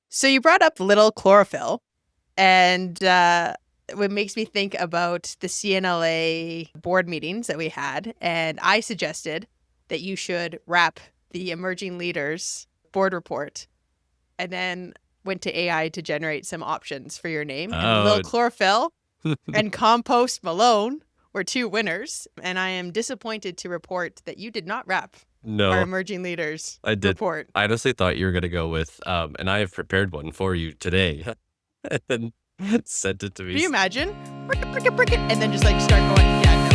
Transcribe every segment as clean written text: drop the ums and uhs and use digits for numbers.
So you brought up little chlorophyll, and it makes me think about the CNLA board meetings that we had, and I suggested that you should wrap the emerging leaders board report, and then went to AI to generate some options for your name. And Lil Oh, Chlorophyll and Compost Malone were two winners, and I am disappointed to report that you did not wrap our no, emerging leaders I did. report. I honestly thought you were going to go with, and I have prepared one for you today. And then sent it to me. Can you imagine? Brick it, and then just like start going, yeah,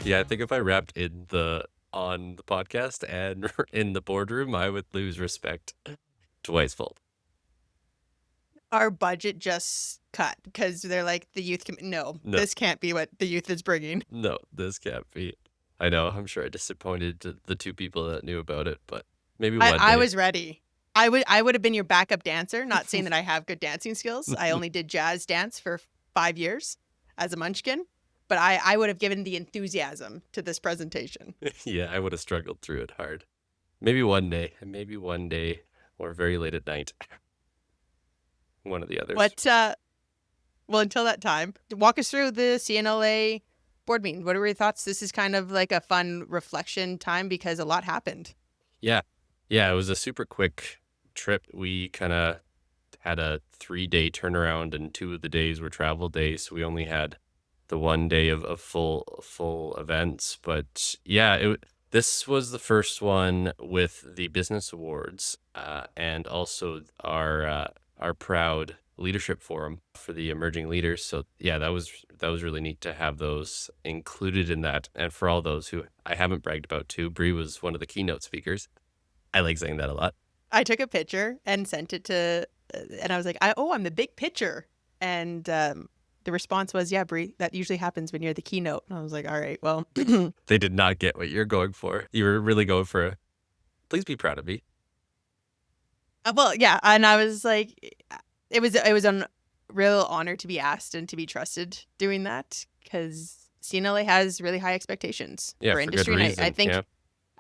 Yeah, I think if I rapped on the podcast and in the boardroom, I would lose respect twicefold. our budget just cut because they're like the youth. No, this can't be what the youth is bringing. No, this can't be. I know. I'm sure I disappointed the two people that knew about it, but maybe one day. I was ready. I would have been your backup dancer. Not saying that I have good dancing skills. I only did jazz dance for 5 years as a munchkin, but I would have given the enthusiasm to this presentation. Yeah, I would have struggled through it hard. Maybe one day, or very late at night. One of the others. Well, until that time, walk us through the CNLA board meeting. What are your thoughts? This is kind of like a fun reflection time because a lot happened. Yeah, it was a super quick trip. We kind of had a 3-day turnaround, and 2 of the days were travel days. So we only had the 1 day of full events. But yeah, this was the first one with the business awards, and also our proud leadership forum for the emerging leaders. So yeah, that was really neat to have those included in that. And for all those who I haven't bragged about too, Brea was one of the keynote speakers. I like saying that a lot. I took a picture and sent it to, and I was like, I'm the big picture. And the response was, yeah, Brea, that usually happens when you're the keynote. And I was like, all right, well. They did not get what you're going for. You were really going for please be proud of me. Well, yeah. And I was like, it was a real honor to be asked and to be trusted doing that because CNLA has really high expectations for industry. Good reason. And I think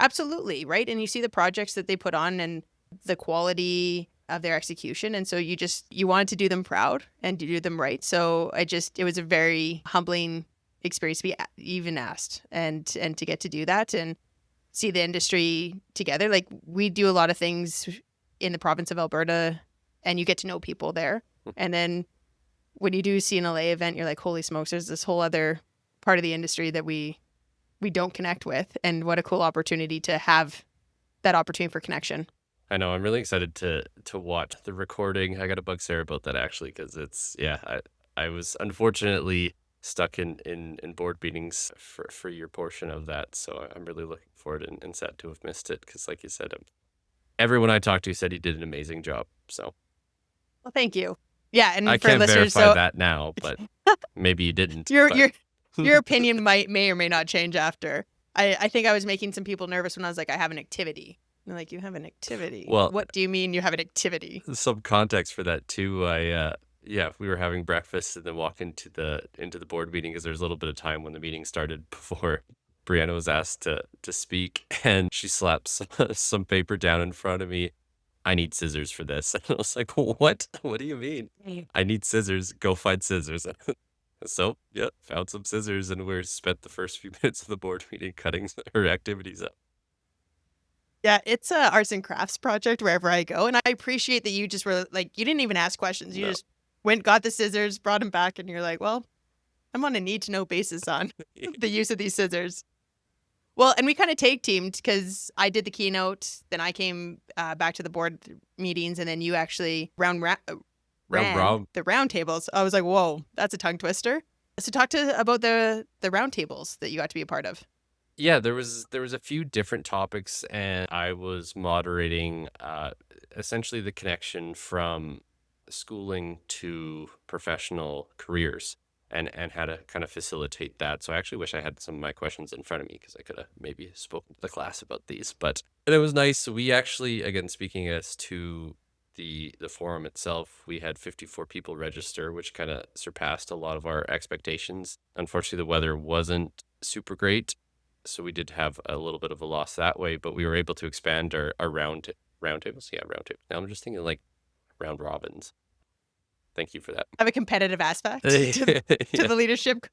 absolutely, right? And you see the projects that they put on and the quality of their execution. And so you wanted to do them proud and to do them right. So it was a very humbling experience to be even asked and to get to do that and see the industry together. Like we do a lot of things in the province of Alberta and you get to know people there. And then when you do a CNLA event, you're like, holy smokes, there's this whole other part of the industry that we don't connect with. And what a cool opportunity to have that opportunity for connection. I know. I'm really excited to watch the recording. I got to bug Sarah about that actually, because I was unfortunately stuck in board meetings for your portion of that. So I'm really looking forward and sad to have missed it because, like you said, everyone I talked to said he did an amazing job. So, well, thank you. Yeah, and I for can't listeners, verify that now, but maybe you didn't. Your opinion may or may not change after. I think I was making some people nervous when I was like, I have an activity. And they're like, you have an activity? Well, what do you mean you have an activity? Some context for that too. We were having breakfast and then walking into the board meeting because there's a little bit of time when the meeting started before Brianna was asked to speak, and she slaps some paper down in front of me. I need scissors for this. And I was like, what? What do you mean? I need scissors. Go find scissors. So, yeah, found some scissors, and we spent the first few minutes of the board meeting cutting her activities up. Yeah, it's a arts and crafts project wherever I go, and I appreciate that you just were like, you didn't even ask questions. You just went, got the scissors, brought them back, and you're like, well, I'm on a need-to-know basis on the use of these scissors. Well, and we kind of tag teamed because I did the keynote, then I came back to the board meetings, and then you actually ran the round tables. I was like, whoa, that's a tongue twister. So talk about the round tables that you got to be a part of. Yeah, there was a few different topics, and I was moderating essentially the connection from schooling to professional careers. And how to kind of facilitate that. So I actually wish I had some of my questions in front of me because I could have maybe spoken to the class about these. But it was nice. We actually, again, speaking as to the forum itself, we had 54 people register, which kind of surpassed a lot of our expectations. Unfortunately, the weather wasn't super great. So we did have a little bit of a loss that way, but we were able to expand our round tables. Yeah, round tables. Now I'm just thinking like round robins. Thank you for that. Have a competitive aspect to Yeah. the leadership.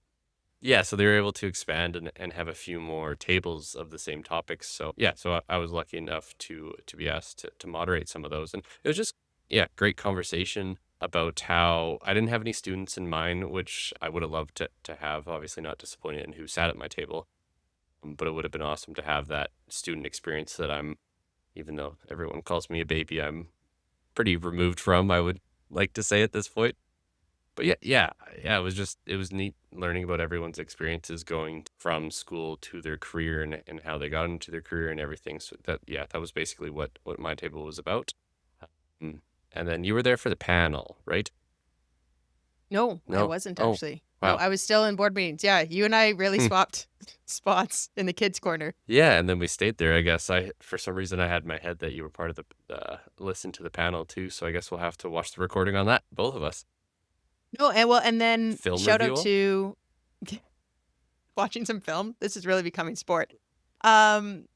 Yeah, so they were able to expand and have a few more tables of the same topics. So yeah, so I was lucky enough to be asked to moderate some of those, and it was just yeah, great conversation about how I didn't have any students in mind, which I would have loved to have. Obviously, not disappointed in who sat at my table, but it would have been awesome to have that student experience that I'm, even though everyone calls me a baby, I'm pretty removed from. I would like to say at this point. But yeah, it was neat learning about everyone's experiences going from school to their career and how they got into their career and everything. So that was basically what my table was about. Mm. And then you were there for the panel, right? No, I No. wasn't Oh, actually. No, wow. I was still in board meetings. Yeah, you and I really Hmm. swapped spots in the kids' corner. Yeah, and then we stayed there. I guess I for some reason I had in my head that you were part of the listen to the panel too. So I guess we'll have to watch the recording on that, both of us. No, and then Film shout out review. to watching some film. This is really becoming sport. Um,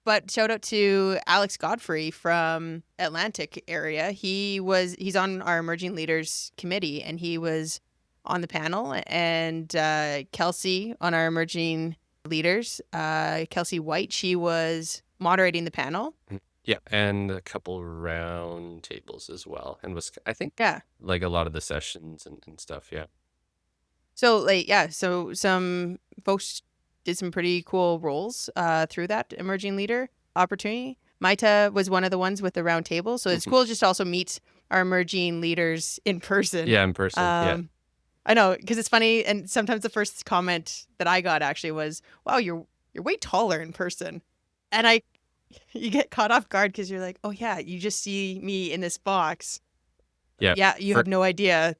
but shout out to Alex Godfrey from Atlantic area. He's on our emerging leaders committee, and he was on the panel. And Kelsey on our emerging leaders, Kelsey White, she was moderating the panel. Yeah, and a couple round tables as well. And was I think Yeah. like a lot of the sessions and stuff, yeah. So so some folks did some pretty cool roles through that emerging leader opportunity. Maita was one of the ones with the round table, so it's Mhm. cool just to also meet our emerging leaders in person. Yeah, in person, yeah. Um, I know because it's funny, and sometimes the first comment that I got actually was, "Wow, you're way taller in person," and you get caught off guard because you're like, "Oh yeah, you just see me in this box. Yeah, Yeah, you for have no idea."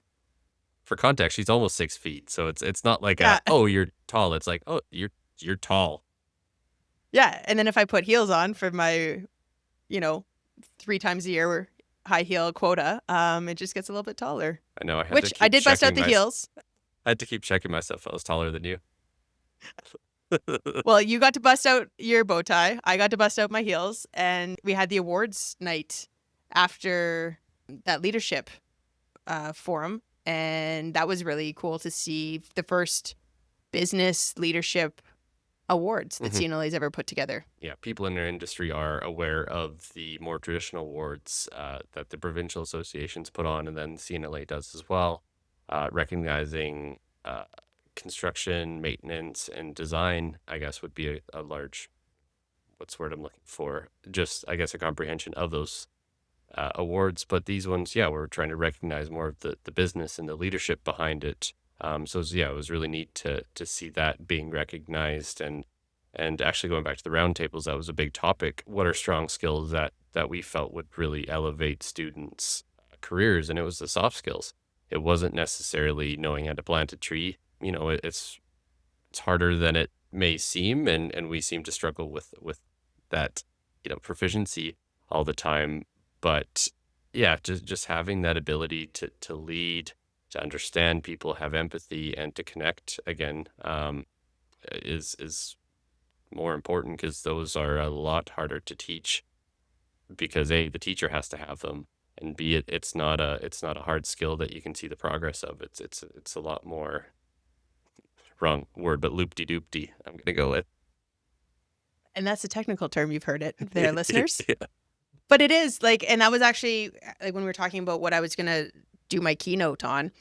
for context, she's almost 6 feet, so it's not like Yeah, "Oh, you're tall." It's like, "Oh, you're tall." yeah, and then if I put heels on for my, you know, 3 times a year high heel quota, it just gets a little bit taller. I know Which I did bust out the heels. I had to keep checking myself I was taller than you. Well, you got to bust out your bow tie. I got to bust out my heels, and we had the awards night after that leadership forum, and that was really cool to see the first business leadership awards that Mhm. CNLA's ever put together. Yeah, people in our industry are aware of the more traditional awards that the provincial associations put on, and then CNLA does as well, recognizing construction, maintenance, and design. I guess would be a large what's the word I'm looking for? Just I guess a comprehension of those awards. But these ones, yeah, we're trying to recognize more of the business and the leadership behind it. Yeah, it was really neat to see that being recognized and actually going back to the roundtables, that was a big topic. What are strong skills that we felt would really elevate students' careers? And it was the soft skills. It wasn't necessarily knowing how to plant a tree. You know, it's harder than it may seem, and we seem to struggle with that, you know, proficiency all the time. But yeah, just having that ability to lead, to understand people, have empathy, and to connect again is more important because those are a lot harder to teach because A, the teacher has to have them, and B, it's not a hard skill that you can see the progress of. It's a lot more wrong word, but loop-de-doop-de. I'm gonna go with. And that's a technical term, you've heard it there, listeners. Yeah. But it is like, and that was actually like when we were talking about what I was gonna do my keynote on.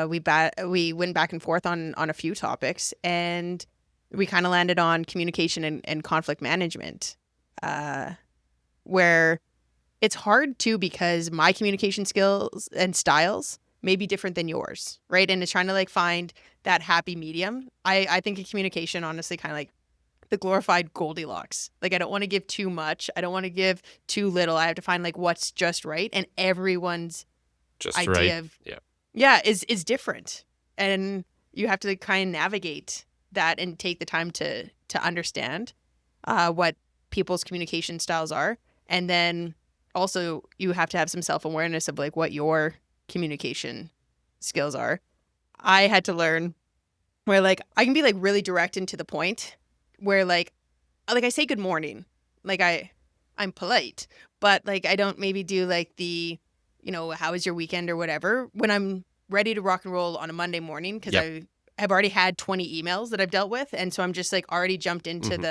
We went back and forth on a few topics, and we kind of landed on communication and conflict management, where it's hard too because my communication skills and styles may be different than yours, right? And it's trying to like find that happy medium. I think of communication honestly kind of like the glorified Goldilocks. Like I don't want to give too much. I don't want to give too little. I have to find like what's just right. And everyone's Just right. idea of Yeah. is different. And you have to kind of navigate that and take the time to understand what people's communication styles are. And then also you have to have some self-awareness of like what your communication skills are. I had to learn where like I can be like really direct and to the point where like I say good morning. Like I'm polite, but like I don't maybe do like the, how was your weekend or whatever when I'm ready to rock and roll on a Monday morning because Yep. I have already had 20 emails that I've dealt with, and so I'm just like already jumped into Hmm.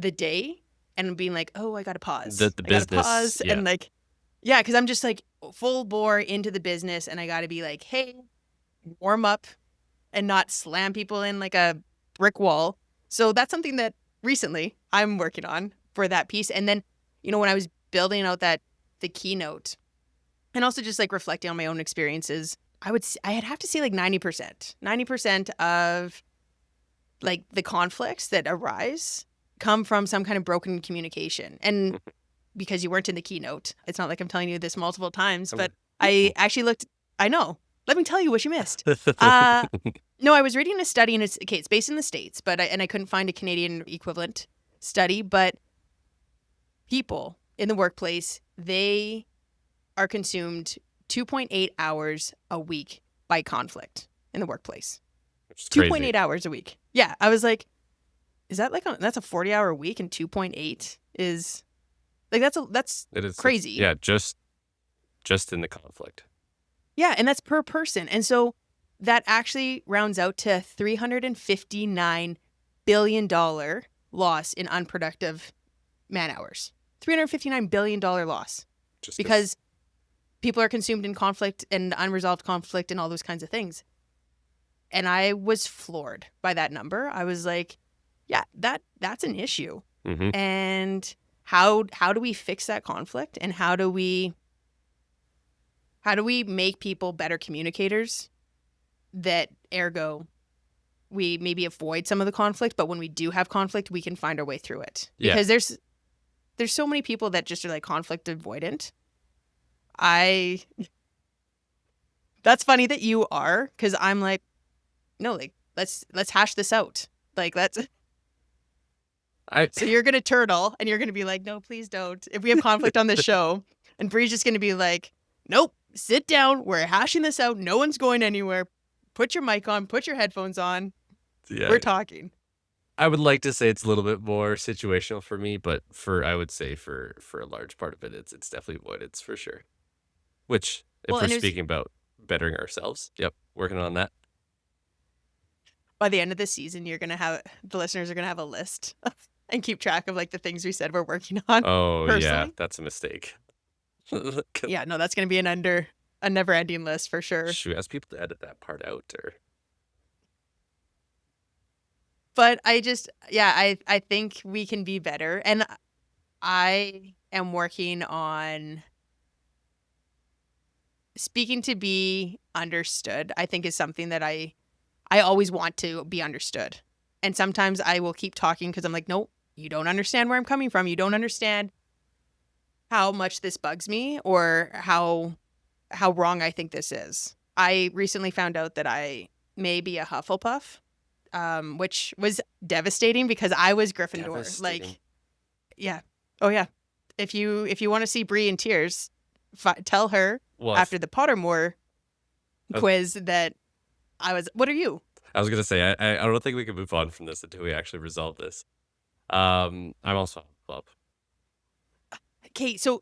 the day and being like, oh, I gotta pause. The I gotta business, pause yeah. and like, yeah, because I'm just like full bore into the business, and I gotta be like, hey, warm up and not slam people in like a brick wall. So that's something that recently I'm working on for that piece. And then, when I was building out the keynote and also just like reflecting on my own experiences, I'd have to say like 90% of like the conflicts that arise come from some kind of broken communication. And because you weren't in the keynote, it's not like I'm telling you this multiple times, but I actually looked, I know. Let me tell you what you missed. No, I was reading a study, and it's based in the States, but I couldn't find a Canadian equivalent study. But people in the workplace, they are consumed 2.8 hours a week by conflict in the workplace. Which is 2.8 crazy. hours a week. Yeah, I was like, is that that's a 40-hour week, and 2.8 is like that's It is. crazy. Yeah, just in the conflict. Yeah, and that's per person. And so that actually rounds out to $359 billion loss in unproductive man hours. $359 billion loss Just because people are consumed in conflict and unresolved conflict and all those kinds of things. And I was floored by that number. I was like, yeah, that's an issue. Mhm. And how do we fix that conflict, and how do we make people better communicators, that ergo we maybe avoid some of the conflict, but when we do have conflict, we can find our way through it. Yeah. Because there's so many people that just are like conflict avoidant. That's funny that you are, because I'm like, no, like let's hash this out. Like so you're gonna turtle and you're gonna be like, no, please don't. If we have conflict on this show, and Bree's just gonna be like, nope, sit down. We're hashing this out. No one's going anywhere. Put your mic on. Put your headphones on. Yeah. We're talking. I would like to say it's a little bit more situational for me, but I would say for a large part of it, it's definitely avoidance for sure. Which, if Well, we're and there's speaking about bettering ourselves, yep, working on that. by the end of the season, the listeners are gonna have a list and keep track of like the things we said we're working on. Oh yeah, Personally. that's a mistake. Yeah, no, that's gonna be a never-ending list for sure. Should we ask people to edit that part out, or? But I think we can be better, and I am working on speaking to be understood. I think is something that I always want to be understood. And sometimes I will keep talking because I'm like, nope, you don't understand where I'm coming from. You don't understand how much this bugs me, or how wrong I think this is. I recently found out that I may be a Hufflepuff, which was devastating because I was Gryffindor. Devastating. Like, yeah. Oh, yeah. If you want to see Bree in tears, tell her Well, after the Pottermore Oh. quiz that I was. What are you? I was gonna say I don't think we can move on from this until we actually resolve this. I'm also a Hufflepuff.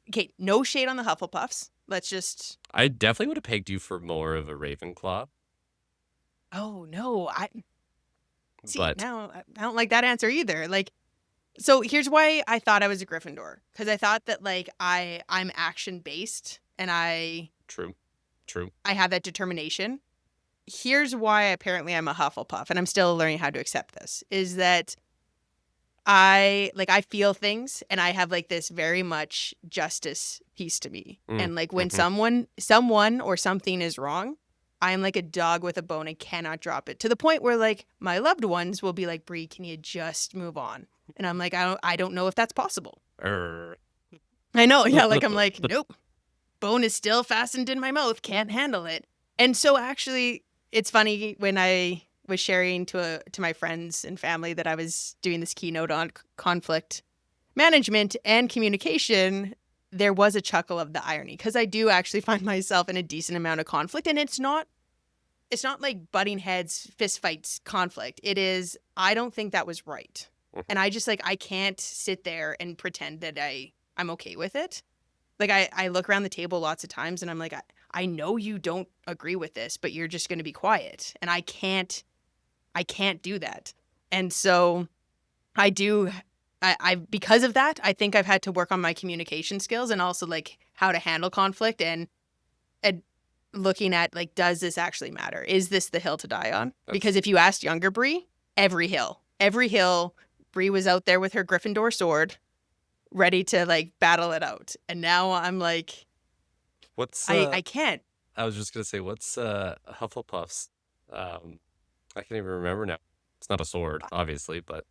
Okay, no shade on the Hufflepuffs. Let's just. I definitely would have pegged you for more of a Ravenclaw, Oh no, I see but now. I don't like that answer either. Like, so here's why I thought I was a Gryffindor, because I thought that like I'm action based, and I true. have that determination. Here's why apparently I'm a Hufflepuff, and I'm still learning how to accept this, is that I feel things, and I have like this very much justice piece to me. And like when someone or something is wrong, I'm like a dog with a bone and cannot drop it, to the point where like my loved ones will be like, Bree, can you just move on? And I'm like, I don't know if that's possible. I know. Yeah. Like I'm like, nope, bone is still fastened in my mouth. Can't handle it. And so actually, it's funny when I was sharing to my friends and family that I was doing this keynote on conflict management and communication, there was a chuckle of the irony, because I do actually find myself in a decent amount of conflict, and it's not like butting heads, fist fights conflict. It is, I don't think that was right. And I just like, I can't sit there and pretend that I'm okay with it. Like I look around the table lots of times and I'm like, I know you don't agree with this, but you're just going to be quiet. And I can't do that. And so I do, because of that, I think I've had to work on my communication skills and also like how to handle conflict and looking at like, does this actually matter? Is this the hill to die on? Because if you asked younger Brie, every hill, Brie was out there with her Gryffindor sword, ready to like battle it out. And now I'm like, I can't. I was just gonna say, what's Hufflepuff's? I can't even remember now. It's not a sword, obviously, but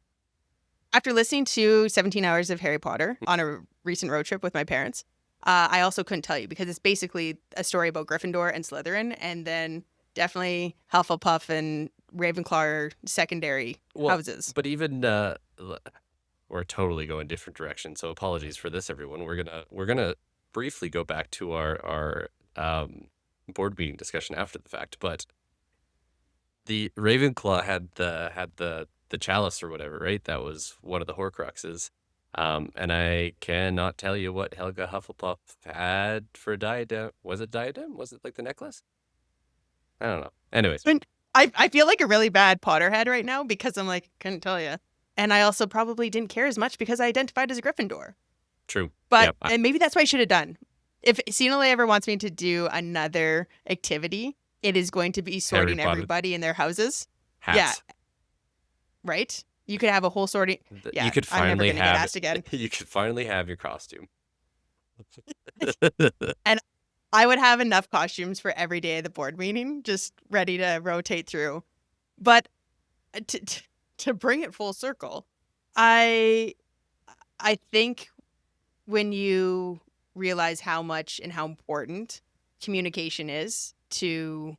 After listening to 17 Hours of Harry Potter on a recent road trip with my parents, I also couldn't tell you because it's basically a story about Gryffindor and Slytherin, and then definitely Hufflepuff and Ravenclaw are secondary houses. But even we're totally going different directions. So apologies for this, everyone. We're gonna briefly go back to our board meeting discussion after the fact, but the Ravenclaw had the chalice or whatever, right? That was one of the Horcruxes. And I cannot tell you what Helga Hufflepuff had for a diadem. Was it diadem? Was it like the necklace? I don't know. Anyways. I feel like a really bad Potterhead right now because I'm like, couldn't tell you. And I also probably didn't care as much because I identified as a Gryffindor. True. But, and maybe that's what I should have done. If CNLA ever wants me to do another activity, it is going to be sorting everybody in their houses. Hats. Yeah. Right? You could have a whole sorting. Yeah, you could finally I'm never gonna get asked again. You could finally have your costume. And I would have enough costumes for every day of the board meeting, just ready to rotate through. But to bring it full circle, I think when you realize how much and how important communication is to,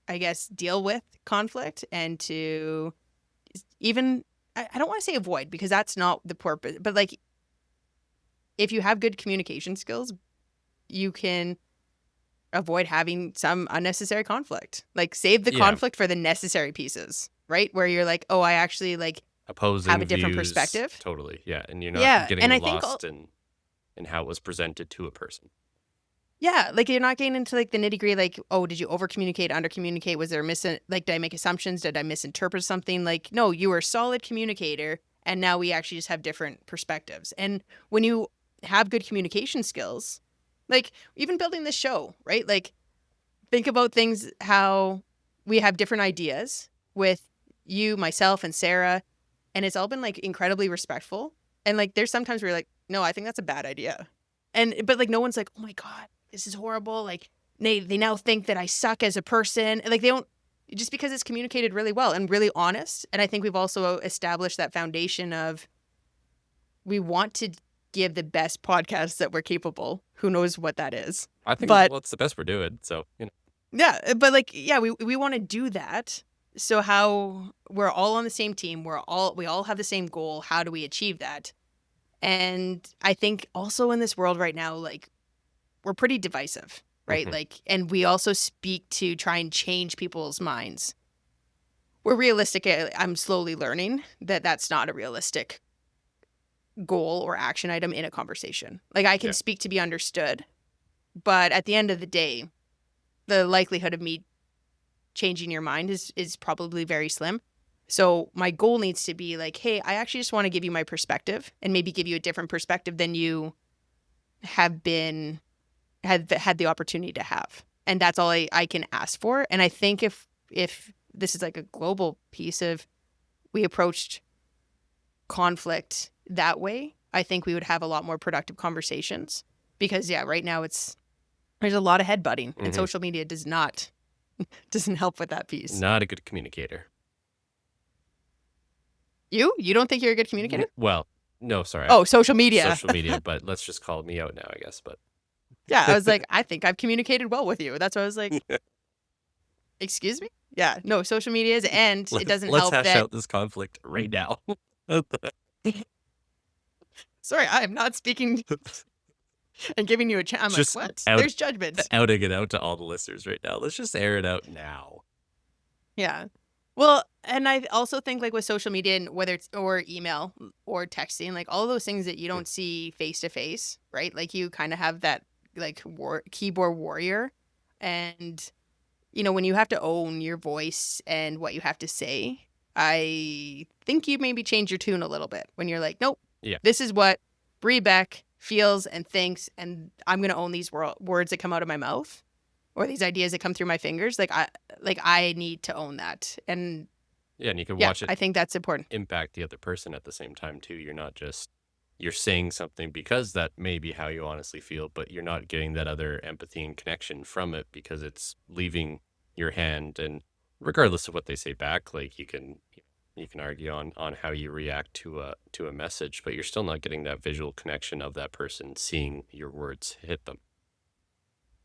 I guess, deal with conflict and to even, I don't want to say avoid because that's not the purpose, but like if you have good communication skills, you can avoid having some unnecessary conflict. Like save the conflict for the necessary pieces, right? Where you're like, oh, I actually like opposing have a different views, perspective. Totally. Yeah. And you're not getting and lost in how it was presented to a person. Yeah, like you're not getting into like the nitty gritty, like, oh, did you over communicate, under communicate? Was there like, did I make assumptions? Did I misinterpret something? Like, no, you were a solid communicator, and now we actually just have different perspectives. And when you have good communication skills, like even building this show, right? Like, think about things how we have different ideas with you, myself, and Sarah, and it's all been like incredibly respectful. And like, there's sometimes where you're like, no, I think that's a bad idea, but like, no one's like, oh my god, this is horrible. Like they now think that I suck as a person. Like they don't, just because it's communicated really well and really honest. And I think we've also established that foundation of we want to give the best podcasts that we're capable. Who knows what that is? I think well, it's the best we're doing. So, you know. Yeah, but like, yeah, we want to do that. So how we're all on the same team. We all have the same goal. How do we achieve that? And I think also in this world right now, like, we're pretty divisive, right? Mm-hmm. Like, and we also speak to try and change people's minds. We're realistic. I'm slowly learning that that's not a realistic goal or action item in a conversation. Like I can speak to be understood, but at the end of the day, the likelihood of me changing your mind is probably very slim. So my goal needs to be like, hey, I actually just want to give you my perspective and maybe give you a different perspective than you have had the opportunity to have. And that's all I can ask for. And I think if this is like a global piece of we approached conflict that way, I think we would have a lot more productive conversations because right now there's a lot of headbutting and social media doesn't help with that piece. Not a good communicator. You don't think you're a good communicator? Well, no, sorry. Oh, social media. Social media, but let's just call me out now, I guess. But yeah, I was like, I think I've communicated well with you. That's what I was like. Excuse me? Yeah, no, social media is, and it doesn't help that. Let's hash out this conflict right now. Sorry, I am not speaking and giving you a chance. I'm just like, what? There's judgment. Outing it out to all the listeners right now. Let's just air it out now. Yeah. Well, and I also think like with social media and whether it's or email or texting, like all those things that you Mm. don't see face to face, right? Like you kind of have that like keyboard warrior, and when you have to own your voice and what you have to say, I think you maybe change your tune a little bit when you're like, nope, Yeah. this is what Brie Beck feels and thinks, and I'm gonna own these words that come out of my mouth or these ideas that come through my fingers. Like I need to own that, and Yeah, and you can yeah, watch it I think that's important. impact the other person at the same time too. You're not just you're saying something because that may be how you honestly feel, but you're not getting that other empathy and connection from it because it's leaving your hand. And regardless of what they say back, like you can argue on how you react to a message, but you're still not getting that visual connection of that person seeing your words hit them.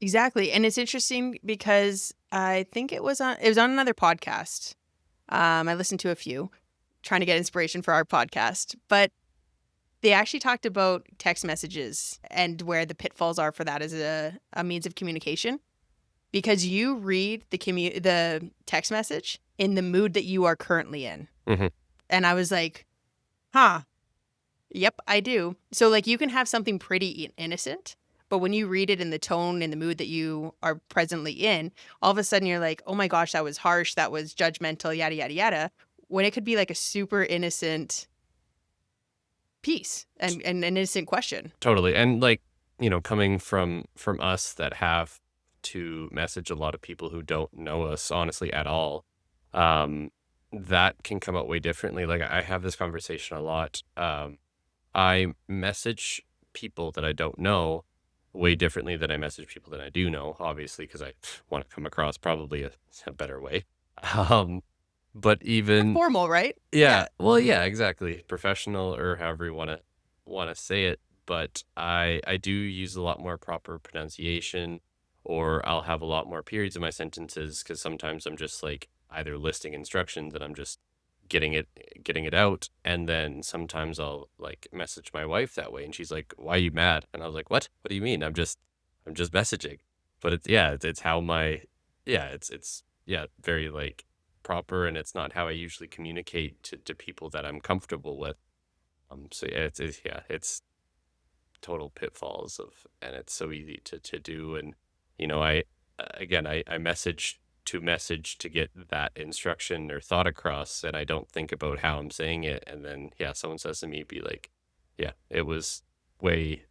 Exactly, and it's interesting because I think it was on another podcast. I listened to a few, trying to get inspiration for our podcast, but they actually talked about text messages and where the pitfalls are for that as a means of communication. Because you read the text message in the mood that you are currently in. Hmm. And I was like, huh, yep, I do. So like you can have something pretty innocent, but when you read it in the tone and the mood that you are presently in, all of a sudden you're like, oh my gosh, that was harsh, that was judgmental, yada yada yada. When it could be like a super innocent piece and an innocent question. Totally. And like, coming from us that have to message a lot of people who don't know us honestly at all, um, that can come out way differently. Like I have this conversation a lot. I message people that I don't know way differently than I message people that I do know, obviously, because I want to come across probably a better way. Um, but More even formal, right? yeah, Yeah. well, yeah, exactly. Professional or however you wanna say it, but I do use a lot more proper pronunciation, or I'll have a lot more periods in my sentences because sometimes I'm just like either listing instructions and I'm just getting it getting it out, and then sometimes I'll like message my wife that way, and she's like, "Why are you mad?" And I was like, "What? What do you mean? I'm just messaging." But it's how my yeah, it's yeah, very like proper, and it's not how I usually communicate to people that I'm comfortable with. So yeah, it's total pitfalls of, and it's so easy to do. And I again, I message to get that instruction or thought across, and I don't think about how I'm saying it. And then yeah, someone says to me, be like, yeah, it was way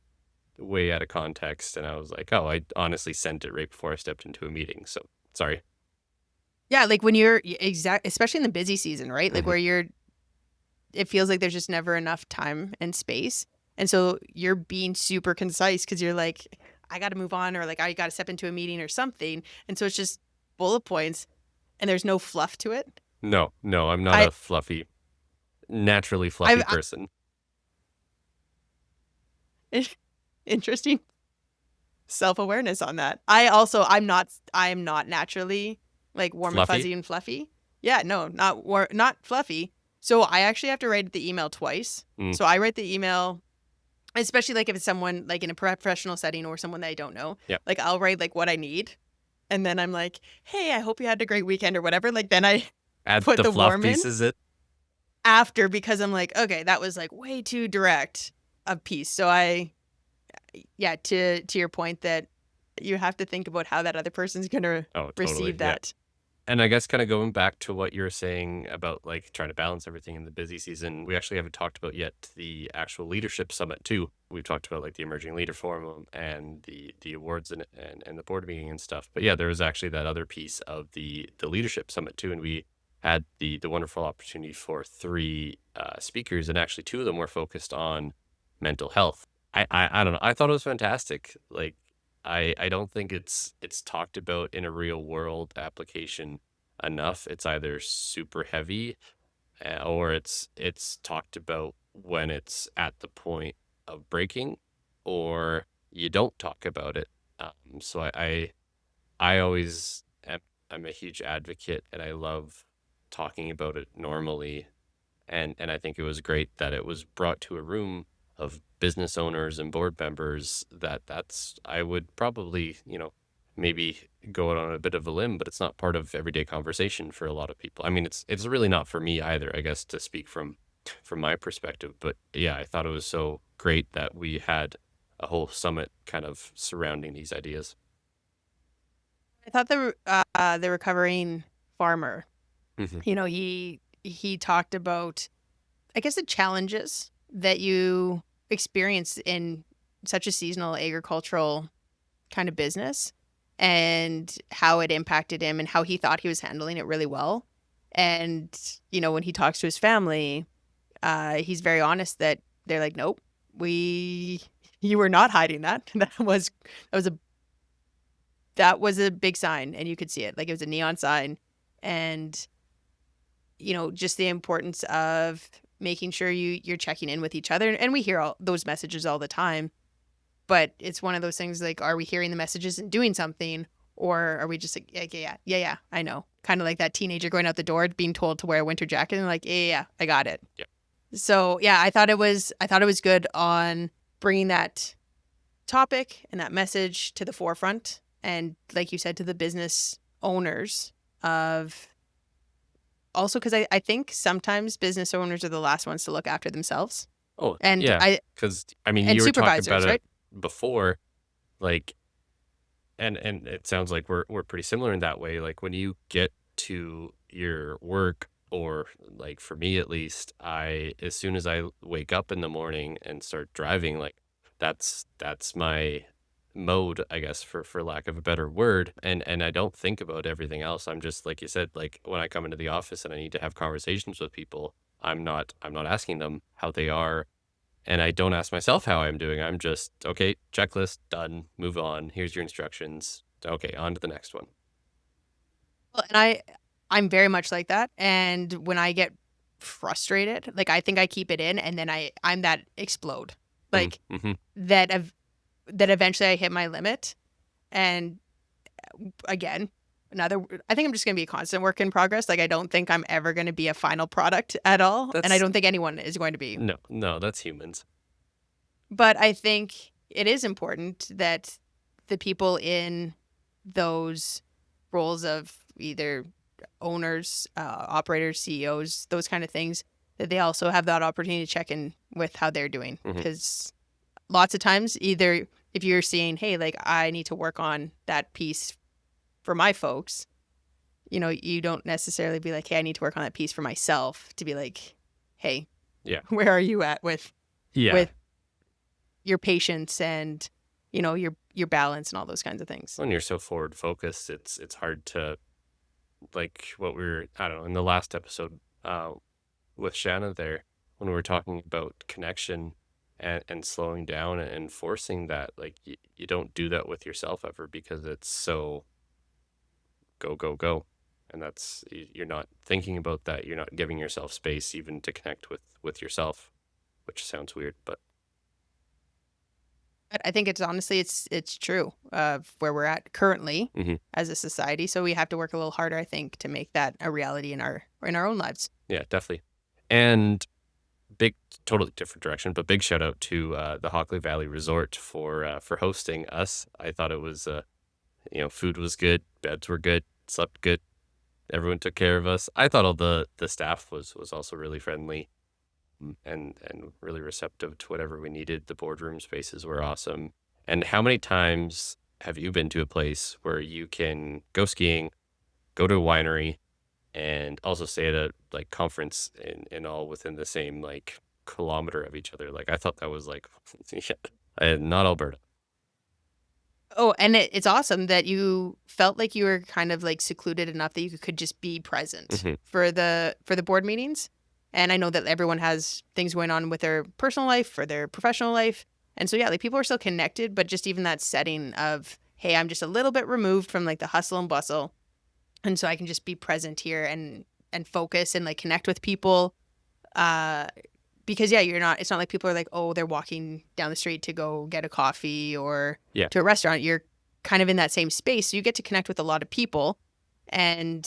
way out of context, and I was like, oh, I honestly sent it right before I stepped into a meeting. So sorry. Yeah, like when you're especially in the busy season, right? Like Hmm. where it feels like there's just never enough time and space. And so you're being super concise because you're like, I got to move on, or like I got to step into a meeting or something. And so it's just bullet points and there's no fluff to it. No, no, I'm not I, a naturally fluffy I person. interesting self-awareness on that. I'm not naturally like warm and Fluffy? fuzzy and fluffy. Yeah, no, not fluffy. So I actually have to write the email twice. Mm, So I write the email, especially like if it's someone like in a professional setting or someone that I don't know. yep. Like I'll write like what I need, and then I'm like, "Hey, I hope you had a great weekend" or whatever. Like then I Add put the the fluff warm in pieces it. after because I'm like, "Okay, that was like way too direct a piece." So yeah, to your point that you have to think about how that other person's going to Oh, totally. receive Yeah. that. And I guess kind of going back to what you're saying about like trying to balance everything in the busy season, we actually haven't talked about yet the actual leadership summit too. We've talked about like the emerging leader forum and the awards and the board meeting and stuff. But yeah, there was actually that other piece of the leadership summit too, and we had the wonderful opportunity for three speakers, and actually two of them were focused on mental health. I don't know. I thought it was fantastic. Like I don't think it's talked about in a real world application enough. It's either super heavy, or it's talked about when it's at the point of breaking, or you don't talk about it. So I always am, I'm a huge advocate, and I love talking about it normally, and I think it was great that it was brought to a room of business owners and board members. That's I would probably maybe go out on a bit of a limb, but it's not part of everyday conversation for a lot of people. I mean, it's really not for me either, I guess, to speak from my perspective. But yeah, I thought it was so great that we had a whole summit kind of surrounding these ideas. I thought the recovering farmer, Hmm. he talked about, I guess, the challenges that you experience in such a seasonal agricultural kind of business, and how it impacted him and how he thought he was handling it really well. And, when he talks to his family, he's very honest that they're like, nope, you were not hiding that. That was a that was a big sign, and you could see it. Like, it was a neon sign. And, just the importance of making sure you're checking in with each other. And we hear all those messages all the time, but it's one of those things, like, are we hearing the messages and doing something, or are we just like, yeah, I know. Kind of like that teenager going out the door being told to wear a winter jacket and like, yeah, I got it. Yeah. So yeah, I thought it was good on bringing that topic and that message to the forefront, and like you said, to the business owners of also, because I think sometimes business owners are the last ones to look after themselves, Oh, and yeah. I Because, I mean, and you were talking about supervisors, it right? before, like, and it sounds like we're pretty similar in that way. Like when you get to your work, or like for me at least, I as soon as I wake up in the morning and start driving, like that's my mode, I guess, for lack of a better word. And I don't think about everything else. I'm just like you said, like when I come into the office and I need to have conversations with people, I'm not asking them how they are, and I don't ask myself how I'm doing. I'm just, okay, checklist, done, move on. Here's your instructions. Okay, on to the next one. Well, and I'm very much like that. And when I get frustrated, like, I think I keep it in, and then I'm that explode. Like, Mm-hmm. that that eventually I hit my limit. And again, I think I'm just going to be a constant work in progress. Like, I don't think I'm ever going to be a final product at all, and I That's don't think anyone is going to be. no, that's humans. But I think it is important that the people in those roles of either owners, operators, CEOs, those kind of things, that they also have that opportunity to check in with how they're doing. Hmm. Because lots of times, either if you're seeing, hey, like, I need to work on that piece for my folks, you don't necessarily be like, hey, I need to work on that piece for myself, to be like, hey, Yeah, where are you at yeah. with your patience and, your balance and all those kinds of things. When you're so forward focused, it's hard to, like what we were, I don't know, in the last episode with Shanna there, when we were talking about connection and slowing down and forcing that. Like you don't do that with yourself ever, because it's so go go go, and you're not thinking about that. You're not giving yourself space even to connect with yourself, which sounds weird, but But I think it's honestly, it's true of where we're at currently mhm. as a society. So we have to work a little harder, I think, to make that a reality in our own lives. Yeah, definitely. And big, totally different direction, but big shout out to the Hockley Valley Resort for hosting us. I thought it was food was good, beds were good, slept good, everyone took care of us. I thought all the staff was also really friendly, and really receptive to whatever we needed. The boardroom spaces were awesome. And how many times have you been to a place where you can go skiing, go to a winery, and also stay at a like conference and all within the same like kilometer of each other? Like I thought that was like yeah, not Alberta. Oh, and it's awesome that you felt like you were kind of like secluded enough that you could just be present Hmm. for the board meetings. And I know that everyone has things going on with their personal life or their professional life. And so yeah, like, people are still connected, but just even that setting of, hey, I'm just a little bit removed from like the hustle and bustle. And so I can just be present here and focus and like connect with people. Uh because yeah, it's not like people are like, oh, they're walking down the street to go get a coffee or Yeah, to a restaurant. You're kind of in that same space. So you get to connect with a lot of people and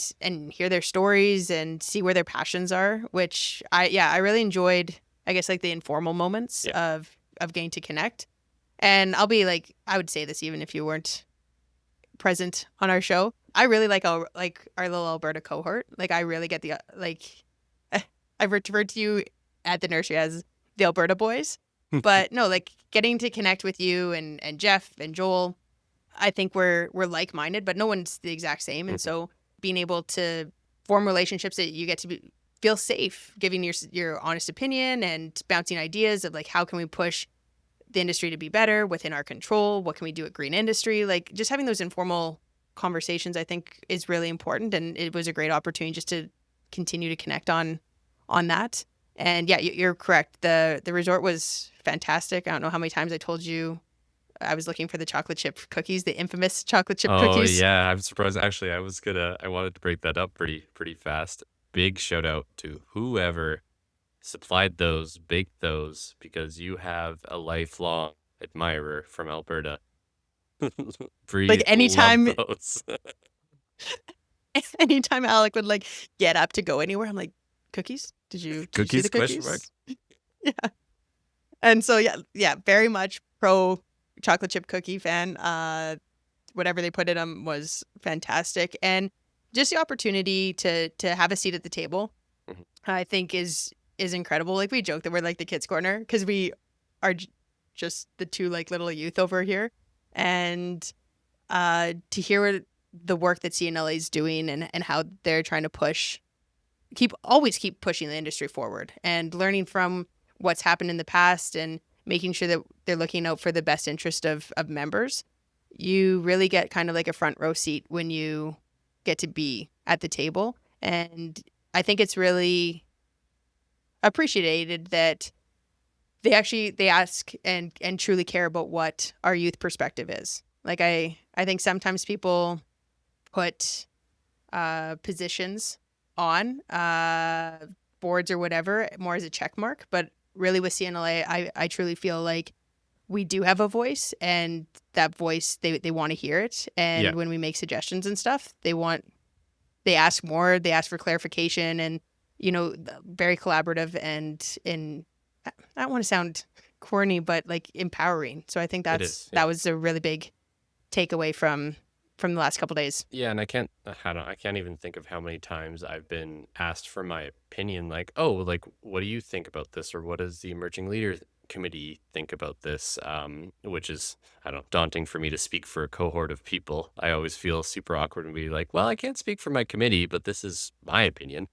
hear their stories and see where their passions are, which I really enjoyed, I guess, like the informal moments yeah. of getting to connect. And I'll be like, I would say this even if you weren't present on our show. I really like our little Alberta cohort. Like, I really get the I referred to you at the nursery as the Alberta boys, but no, like getting to connect with you and Jeff and Joel, I think we're like-minded, but no one's the exact same. And so being able to form relationships that you get to feel safe, giving your honest opinion and bouncing ideas of like, how can we push the industry to be better within our control? What can we do at Green Industry? Like, just having those informal conversations, I think, is really important. And it was a great opportunity just to continue to connect on that. And yeah, you're correct. The resort was fantastic. I don't know how many times I told you I was looking for the chocolate chip cookies, the infamous chocolate chip cookies. Oh yeah, I'm surprised. Actually, I wanted to break that up pretty fast. Big shout out to whoever supplied those, baked those, because you have a lifelong admirer from Alberta. Bree Like anytime, loved those. anytime Alec would like get up to go anywhere, I'm like, cookies? Did you see Cookies? the Question cookies? mark. Yeah. And so yeah, very much pro chocolate chip cookie fan. Whatever they put in them was fantastic, and just the opportunity to have a seat at the table, I think is incredible. Like, we joke that we're like the kids' corner because we are just the two like little youth over here, and to hear the work that CNLA is doing and how they're trying to always keep pushing the industry forward and learning from what's happened in the past and making sure that they're looking out for the best interest of members. You really get kind of like a front row seat when you get to be at the table. And I think it's really appreciated that they ask and truly care about what our youth perspective is. Like, I think sometimes people put positions on boards or whatever more as a check mark, but really with CNLA, I truly feel like we do have a voice, and that voice, they want to hear it. And when we make suggestions and stuff, they ask more, they ask for clarification, and, very collaborative and I don't want to sound corny, but like empowering. So I think that was a really big takeaway from the last couple of days. Yeah, and I can't even think of how many times I've been asked for my opinion, like, oh, like, what do you think about this, or what does the emerging leader committee think about this? Which is, I don't know, daunting for me to speak for a cohort of people. I always feel super awkward and be like, well, I can't speak for my committee, but this is my opinion.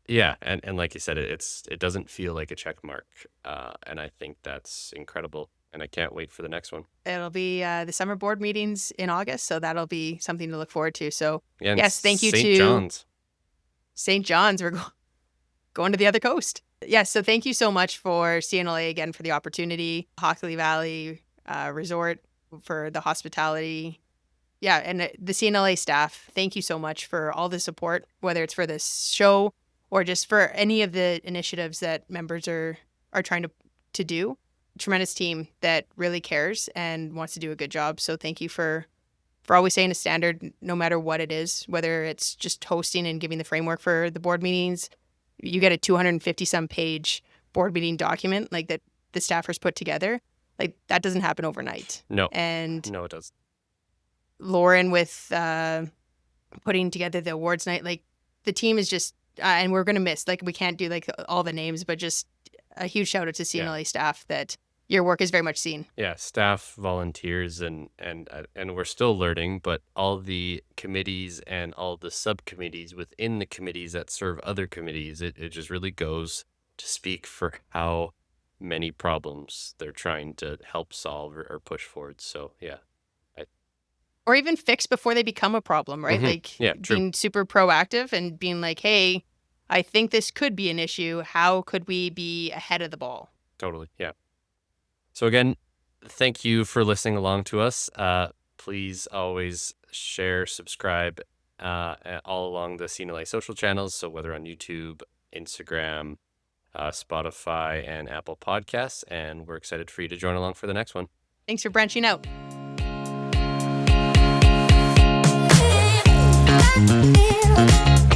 Yeah, and like you said, it doesn't feel like a check mark, and I think that's incredible. And I can't wait for the next one. It'll be the summer board meetings in August, so that'll be something to look forward to. So, yeah, yes, thank you to St. John's. St. John's. We're going to the other coast. Yes, so thank you so much for CNLA again for the opportunity, Hockley Valley Resort for the hospitality. Yeah, and the CNLA staff, thank you so much for all the support, whether it's for this show or just for any of the initiatives that members are trying to do. Tremendous team that really cares and wants to do a good job. So thank you for always saying a standard, no matter what it is, whether it's just hosting and giving the framework for the board meetings. You get a 250-some page board meeting document like that the staffers put together. Like, that doesn't happen overnight. No. And no, it doesn't. Lauren with putting together the awards night, like, the team is just, and we're going to miss, like, we can't do like all the names, but just a huge shout out to CNLA staff that your work is very much seen. Yeah, staff, volunteers, and we're still learning, but all the committees and all the subcommittees within the committees that serve other committees, it just really goes to speak for how many problems they're trying to help solve or push forward. So, yeah. Or even fix before they become a problem, right? Mm-hmm. Like, being super proactive and being like, hey, I think this could be an issue. How could we be ahead of the ball? Totally, yeah. So again, thank you for listening along to us. Please always share, subscribe all along the CNLA social channels. So whether on YouTube, Instagram, Spotify, and Apple Podcasts. And we're excited for you to join along for the next one. Thanks for branching out. Yeah.